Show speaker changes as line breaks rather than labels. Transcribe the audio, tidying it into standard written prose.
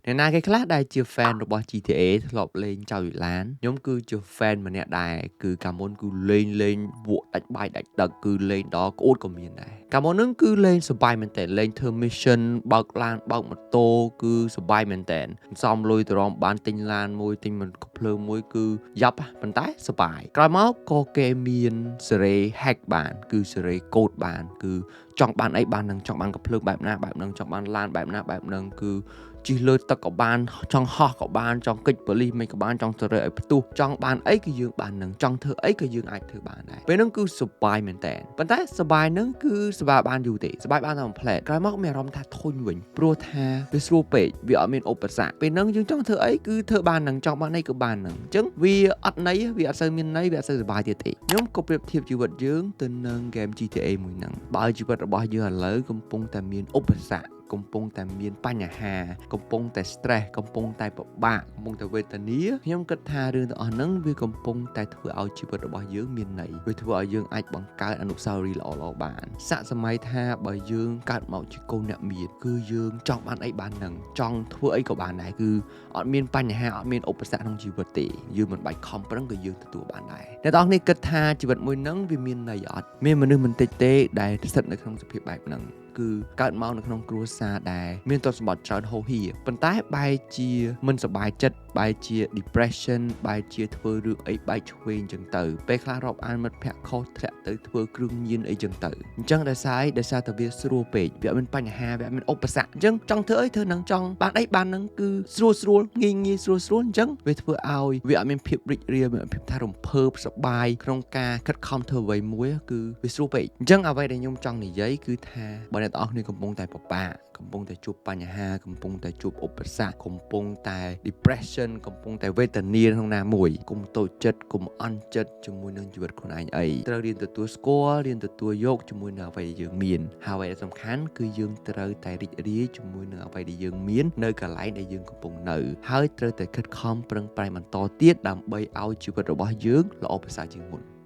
អ្នកណាគេខ្លះដែលជា fan របស់ GTA ធ្លាប់លេងចៅយូឡានខ្ញុំគឺជា fan ម្នាក់ដែរគឺកាលមុនគឺលេងវក់ដាច់បាយដាច់ទឹកគឺលេងដល់ក្អួតក៏មានដែរកាលមុនហ្នឹងគឺលេងសប្បាយមែនតើលេងធ្វើ mission បើកឡានបើកម៉ូតូគឺសប្បាយមែនតើសំលុយទៅរំបានទិញឡានមួយទិញមិនកំភ្លើងមួយគឺយ៉ាប់ប៉ុន្តែសប្បាយក្រោយមកក៏គេមានសេរី hack បានគឺសេរីកូដបានគឺចង់បានអីបាននឹងចង់បានកំភ្លើងបែបណាបែបនឹងចង់បានឡានបែបណាបែបនឹងគឺជិះលើទឹកក៏បានចង់ហោះក៏បានចង់គេចប៉ូលីសមិនក៏បានចង់ទៅរើឲ្យផ្ទុះចង់បានអីគឺយើងបាននឹងចង់ធ្វើអីក៏យើងអាចធ្វើបានដែរពេលហ្នឹងគឺសប្បាយមែនតើប៉ុន្តែសប្បាយហ្នឹងគឺសប្បាយបានយូរទេសប្បាយបានតែមួយផ្លែតក្រោយមកមានអារម្មណ៍ថាធុញវិញព្រោះថាវាស្រួលពេកវាអត់មានឧបសគ្គពេលហ្នឹងយើងចង់ធ្វើអីគឺធ្វើបាននឹងចង់បានអីក៏បាននឹងអញ្ចឹងវាអត់ន័យវាអត់សូវមានន័យវាអត់សូវសប្បាយទៀតទេខ្ញុំក៏ប្រៀបធៀបជីវិតយើងទៅនឹង game GTA មួយហ្នឹងបើជីវិតរបស់យើងឥឡូវកំពុងតែមានឧបសគ្គកំពុងតែមានបញ្ហាកំពុងតែ stress កំពុងតែពិបាកកំពុងតែវេទនាខ្ញុំគិតថារឿងទាំងអស់ហ្នឹងវាកំពុងតែធ្វើឲ្យជីវិតរបស់យើងមានន័យវាធ្វើឲ្យយើងអាចបង្កើតអនុស្សាវរីយ៍ល្អៗបានស័ក្តិសម័យថាបើយើងកើតមកជាកូនអ្នកមានគឺយើងចង់បានអីបាននឹងចង់ធ្វើអីក៏បានដែរគឺអត់មានបញ្ហាអត់មានឧបសគ្គក្នុងជីវិតទេយើងមិនបាច់ខំប្រឹងក៏យើងទទួលបានដែរអ្នកទាំងអស់គ្នាគិតថាជីវិតមួយហ្នឹងវាមានន័យអត់មានមនុស្សមិនតិចទេដែលស្ថិតនៅក្នុងសភាពបែបហ្នឹងគឺកើតមកនៅក្នុងគ្រួសារដែលមានទ្រព្យសម្បត្តិច្រើនហូរហៀប៉ុន្តែបែរជាមិនសប្បាយចិត្តបែរជា depression បែរជាធ្វើរឿងអីបែកឆ្វេងចឹងទៅពេលខ្លះរាប់អានមិត្តភក្តិខុសធ្លាក់ទៅធ្វើគ្រឿងញៀនអីចឹងទៅអញ្ចឹងដោយសារតែវាស្រួលពេកវាអត់មានបញ្ហាវាអត់មានឧបសគ្គអញ្ចឹងចង់ធ្វើអីធ្វើនឹងចង់បានអីបាននឹងគឺស្រួលងាយស្រួលអញ្ចឹងវាធ្វើឲ្យវាអត់មានភាពរីករាយមានភាពថារំភើបសប្បាយក្នុងការខិតខំធ្វើអ្វីមួយគឺវាស្រួលពេកអញ្ចឹងអ្វីដែលខ្ញុំចង់និយាយគឺថាបើអ្នកទាំងអស់គ្នាកំពុងតែពិបាកកំពុងតែជួបបញ្ហាកំពុងតែជួបឧបសគ្គកំពុងតែ depression កំពុងតែវេទនាក្នុងណាមួយកុំតូចចិត្តកុំអន់ចិត្តជាមួយនឹងជីវិតខ្លួនឯងអីត្រូវរៀនទទួលស្គាល់រៀនទទួលយកជាមួយនឹងអ្វីដែលយើងមានហើយអ្វីដែលសំខាន់គឺយើងត្រូវតែរីករាយជាមួយនឹងអ្វីដែលយើងមាននៅកន្លែងដែលយើងកំពុងនៅហើយត្រូវតែខិតខំប្រឹងប្រែងបន្តទៀតដើម្បីឲ្យជីវិតរបស់យើងល្អប្រសើរជាងមុន